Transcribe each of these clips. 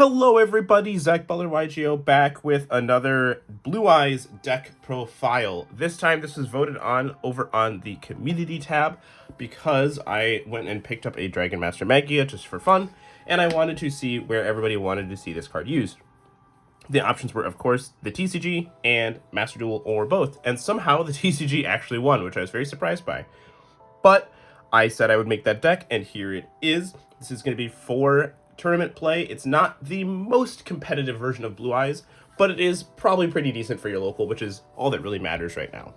Hello everybody, Zach Butler YGO back with another Blue Eyes deck profile. This time this was voted on over on the community tab because I went and picked up a Dragon Master Magia just for fun, and I wanted to see where everybody wanted to see this card used. The options were, of course, the TCG and Master Duel or both, and somehow the TCG actually won, which I was very surprised by. But I said I would make that deck, and here it is. This is going to be for tournament play. It's not the most competitive version of Blue Eyes, but it is probably pretty decent for your local, which is all that really matters right now.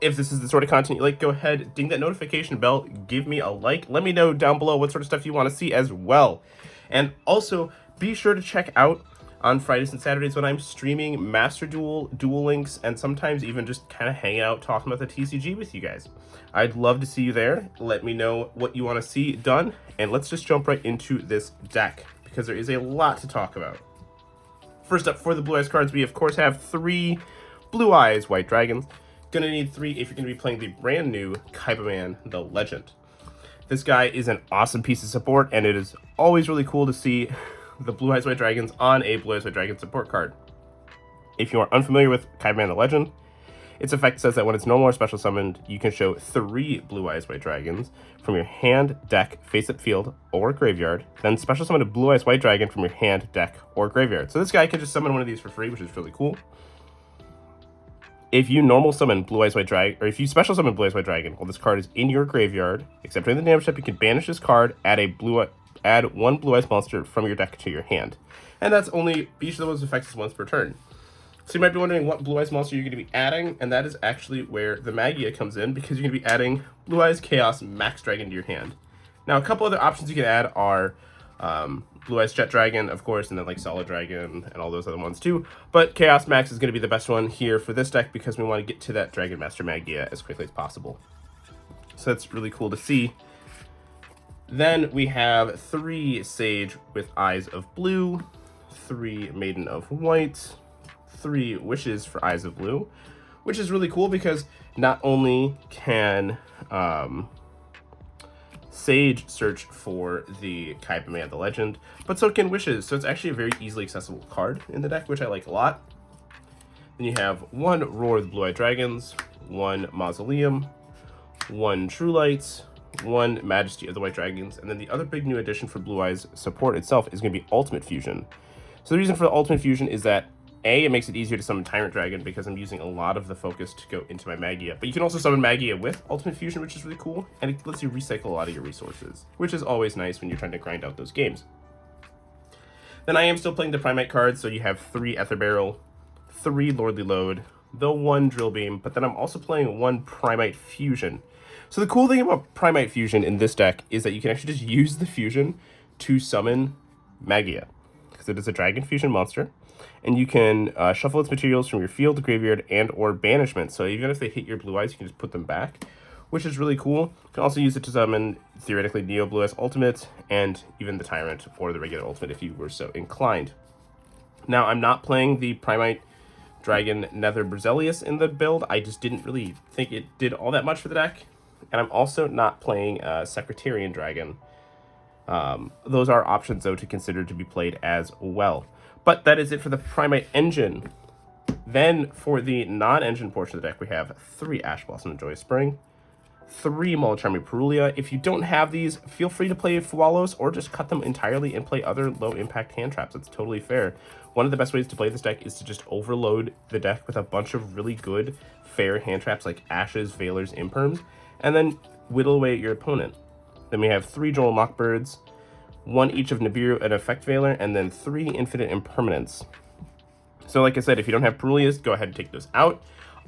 If this is the sort of content you like, go ahead, ding that notification bell, give me a like, let me know down below what sort of stuff you want to see as well. And also, be sure to check out on Fridays and Saturdays when I'm streaming Master Duel, Duel Links, and sometimes even just kind of hanging out talking about the TCG with you guys. I'd love to see you there. Let me know what you want to see done, and let's just jump right into this deck because there is a lot to talk about. First up, for the Blue Eyes cards, we of course have 3 Blue Eyes White Dragons. Gonna need 3 if you're gonna be playing the brand new Kaiba the Legend. This guy is an awesome piece of support, and it is always really cool to see the Blue Eyes White Dragons on a Blue Eyes White Dragon support card. If you are unfamiliar with Kaiba the Legend, its effect says that when it's normal or special summoned, you can show 3 Blue Eyes White Dragons from your hand, deck, face-up field, or graveyard, then special summon a Blue Eyes White Dragon from your hand, deck, or graveyard. So this guy can just summon one of these for free, which is really cool. If you normal summon Blue Eyes White Dragon, or if you special summon Blue Eyes White Dragon while this card is in your graveyard, except during the damage step, you can banish this card, add 1 Blue Eyes monster from your deck to your hand. And that's only, each of those effects is once per turn. So you might be wondering what Blue Eyes monster you're going to be adding, and that is actually where the Magia comes in, because you're going to be adding Blue Eyes Chaos Max Dragon to your hand. Now, a couple other options you can add are Blue Eyes Jet Dragon, of course, and then like Solid Dragon and all those other ones too. But Chaos Max is going to be the best one here for this deck because we want to get to that Dragon Master Magia as quickly as possible. So that's really cool to see. Then we have 3 Sage with Eyes of Blue, 3 Maiden of White, 3 Wishes for Eyes of Blue, which is really cool because not only can Sage search for the Kaiba the Legend, but so can Wishes, so it's actually a very easily accessible card in the deck, which I like a lot. Then you have 1 Roar of the Blue-Eyed Dragons, 1 Mausoleum, 1 True Lights, 1 Majesty of the White Dragons, and then the other big new addition for Blue Eyes support itself is going to be Ultimate Fusion. So the reason for the Ultimate Fusion is that it makes it easier to summon Tyrant Dragon because I'm using a lot of the focus to go into my Magia. But you can also summon Magia with Ultimate Fusion, which is really cool, and it lets you recycle a lot of your resources, which is always nice when you're trying to grind out those games. Then I am still playing the Primate cards, so you have 3 Ether Barrel, 3 Lordly Load, the 1 Drill Beam, but then I'm also playing 1 Primate Fusion. So the cool thing about Primate Fusion in this deck is that you can actually just use the Fusion to summon Magia, because it is a Dragon Fusion monster. And you can shuffle its materials from your field, graveyard, and or banishment. So even if they hit your Blue Eyes, you can just put them back, which is really cool. You can also use it to summon, theoretically, Neo Blue Eyes Ultimate, and even the Tyrant or the regular Ultimate if you were so inclined. Now, I'm not playing the Primate Dragon Nether Brazilius in the build. I just didn't really think it did all that much for the deck. And I'm also not playing Secretarian Dragon. Those are options, though, to consider to be played as well. But that is it for the Primate engine. Then for the non-engine portion of the deck, we have 3 Ash Blossom and Joyous Spring, 3 Molocharmy Perulia. If you don't have these, feel free to play Fualos or just cut them entirely and play other low-impact hand traps. It's totally fair. One of the best ways to play this deck is to just overload the deck with a bunch of really good, fair hand traps like Ashes, Veilers, Imperms, and then whittle away at your opponent. Then we have 3 Joel Mockbirds, 1 each of Nibiru and Effect Veiler, and then 3 Infinite Impermanents. So like I said, if you don't have Perulias, go ahead and take those out.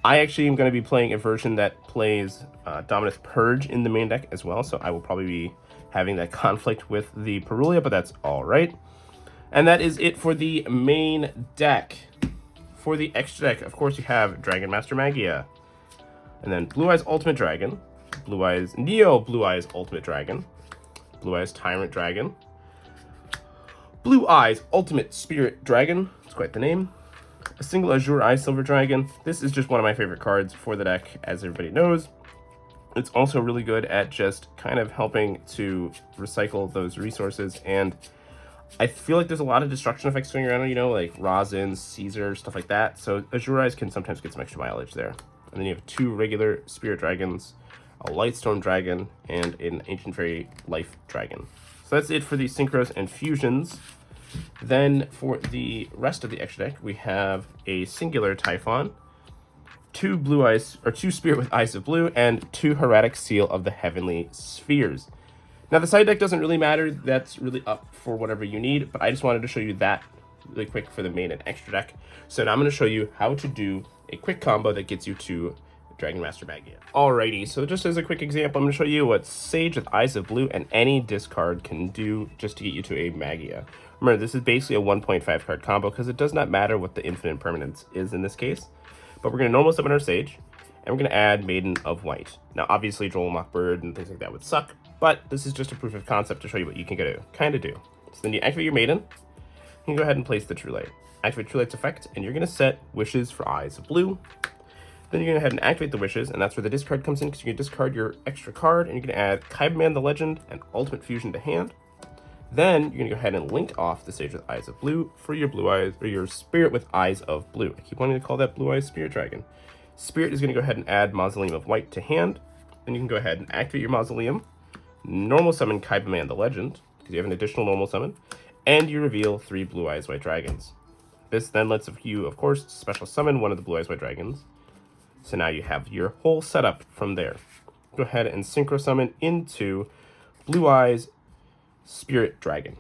I actually am going to be playing a version that plays Dominus Purge in the main deck as well, so I will probably be having that conflict with the Perulia, but that's all right. And that is it for the main deck. For the extra deck, of course, you have Dragon Master Magia, and then Blue Eyes Ultimate Dragon, Blue Eyes Neo Blue Eyes Ultimate Dragon, Blue Eyes Tyrant Dragon, Blue Eyes Ultimate Spirit Dragon, it's quite the name, a single Azure Eye Silver Dragon. This is just one of my favorite cards for the deck, as everybody knows. It's also really good at just kind of helping to recycle those resources, and I feel like there's a lot of destruction effects going around, you know, like Rosin, Caesar, stuff like that. So Azure Eyes can sometimes get some extra mileage there. And then you have 2 regular Spirit Dragons, a Lightstorm Dragon, and an Ancient Fairy Life Dragon. So that's it for the Synchros and Fusions. Then for the rest of the extra deck, we have a Singular Typhon, 2 Blue Eyes, or 2 Spirit with Eyes of Blue, and 2 Hieratic Seal of the Heavenly Spheres. Now, the side deck doesn't really matter. That's really up for whatever you need, but I just wanted to show you that really quick for the main and extra deck. So now I'm going to show you how to do a quick combo that gets you to Dragon Master Magia. Alrighty, so just as a quick example, I'm going to show you what Sage with Eyes of Blue and any discard can do just to get you to a Magia. Remember, this is basically a 1.5 card combo because it does not matter what the infinite permanence is in this case. But we're going to normal summon our Sage, and we're going to add Maiden of White. Now, obviously, Droll Mockbird and things like that would suck, but this is just a proof of concept to show you what you can kind of do. So then you activate your Maiden. You can go ahead and place the True Light. Activate True Light's effect, and you're going to set Wishes for Eyes of Blue. Then you're going to go ahead and activate the Wishes, and that's where the discard comes in, because you can discard your extra card, and you're going to add Kaibaman the Legend and Ultimate Fusion to hand. Then you're going to go ahead and link off the Sage with Eyes of Blue for your Blue Eyes, or your Spirit with Eyes of Blue. I keep wanting to call that Blue Eyes Spirit Dragon. Spirit is going to go ahead and add Mausoleum of White to hand. Then you can go ahead and activate your Mausoleum, normal summon Kaibaman the Legend, because you have an additional normal summon, and you reveal 3 Blue Eyes White Dragons. This then lets you, of course, special summon one of the Blue Eyes White Dragons. So now you have your whole setup from there. Go ahead and synchro summon into Blue Eyes Spirit Dragon.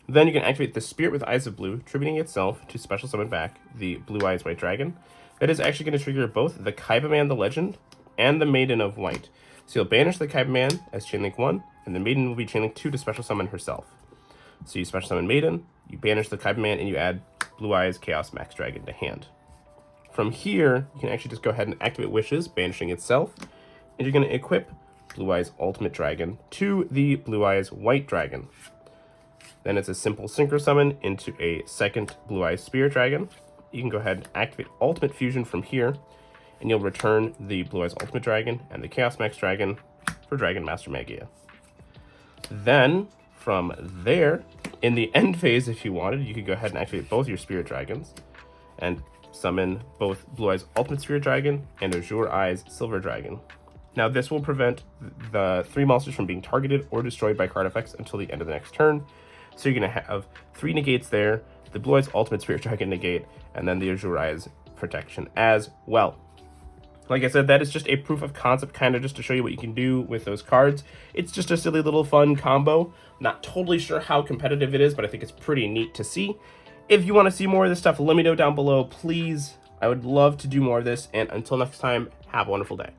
Then you can activate the Spirit with Eyes of Blue, tributing itself to special summon back the Blue Eyes White Dragon. That is actually going to trigger both the Kaibaman the Legend and the Maiden of White. So you'll banish the Kaibaman as Chainlink 1, and the Maiden will be Chainlink 2 to special summon herself. So you special summon Maiden, you banish the Kaibaman, and you add Blue Eyes Chaos Max Dragon to hand. From here, you can actually just go ahead and activate Wishes, banishing itself, and you're going to equip Blue Eyes Ultimate Dragon to the Blue Eyes White Dragon. Then it's a simple Synchro Summon into a second Blue Eyes Spirit Dragon. You can go ahead and activate Ultimate Fusion from here, and you'll return the Blue Eyes Ultimate Dragon and the Chaos Max Dragon for Dragon Master Magia. Then, from there, in the end phase, if you wanted, you could go ahead and activate both your Spirit Dragons and summon both Blue Eyes Ultimate Spirit Dragon and Azure Eyes Silver Dragon. Now, this will prevent the 3 monsters from being targeted or destroyed by card effects until the end of the next turn. So you're going to have 3 negates there, the Blue Eyes Ultimate Spirit Dragon negate, and then the Azure Eyes protection as well. Like I said, that is just a proof of concept, kind of just to show you what you can do with those cards. It's just a silly little fun combo. Not totally sure how competitive it is, but I think it's pretty neat to see. If you want to see more of this stuff, let me know down below, please. I would love to do more of this, and until next time, have a wonderful day.